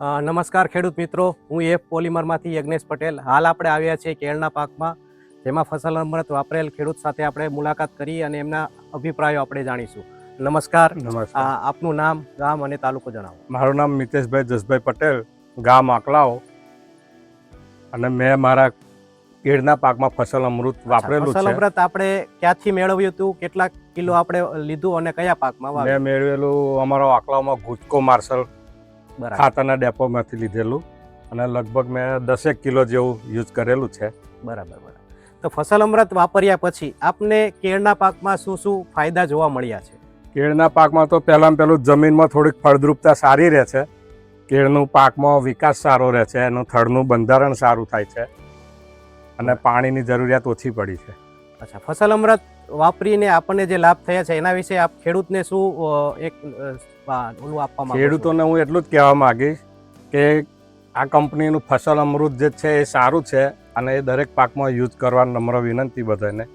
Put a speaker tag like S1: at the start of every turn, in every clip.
S1: નમસ્કાર ખેડૂત મિત્રો, હું એફ પોલિમરમાંથી યજ્ઞેશ પટેલ. હાલ આપણે આવ્યા છીએ કેળના પાકમાં, જેમાં ફસલ અમૃત વાપરેલ ખેડૂત સાથે આપણે મુલાકાત કરી અને એમના અભિપ્રાયો આપણે જાણીશું. નમસ્કાર.
S2: નમસ્કાર.
S1: આપનું નામ, ગામ અને તાલુકો જણાવો.
S2: મારું નામ મિતેશભાઈ જસભાઈ પટેલ, ગામ આકલાઓ, અને મેં મારા કેળના પાકમાં ફસલ અમૃત વાપરેલું
S1: ફસલ
S2: છે.
S1: અમૃત આપણે ક્યાંથી મેળવ્યું હતું, કેટલા કિલો આપણે લીધું અને કયા પાકમાં વાવ્યું?
S2: મેં મેળવેલું અમારો આકલાઓમાં ગુજકો માર્શલ
S1: બરાબર.
S2: ખાતરના ડેપોમાંથી લીધેલું, અને લગભગ મેં 10 કિલો જેવું યુઝ કરેલું છે.
S1: બરાબર. તો ફસલ અમૃત વાપર્યા પછી આપને કેળના પાકમાં શું શું ફાયદા જોવા મળ્યા છે?
S2: કેળના પાકમાં તો પહેલું જમીનમાં થોડીક ફળદ્રુપતા સારી રહે છે. કેળનું પાકમાં વિકાસ સારો રહે છે, એનું થડનું બંધારણ સારું થાય છે, અને પાણીની જરૂરિયાત ઓછી પડી છે.
S1: અચ્છા, ફસલ અમૃત વાપરીને આપણને જે લાભ થયા છે એના વિશે આપ ખેડૂતને શું એક ઓલું આપવા માંગો છો?
S2: ખેડૂતોને હું એટલું જ કહેવા માંગીશ કે આ કંપનીનું ફસલ અમૃત જે છે એ સારું છે, અને એ દરેક પાકમાં યુઝ કરવા નમ્ર વિનંતી બધાને.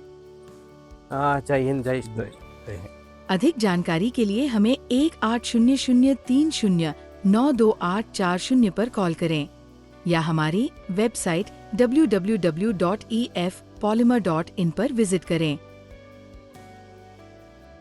S1: જય હિન્દ, જય શ્રી.
S3: अधिक जानकारी के लिए हमें 180030092840 पर कॉल करें या हमारी वेबसाइट www.efpolymer.in पर विजिट करें।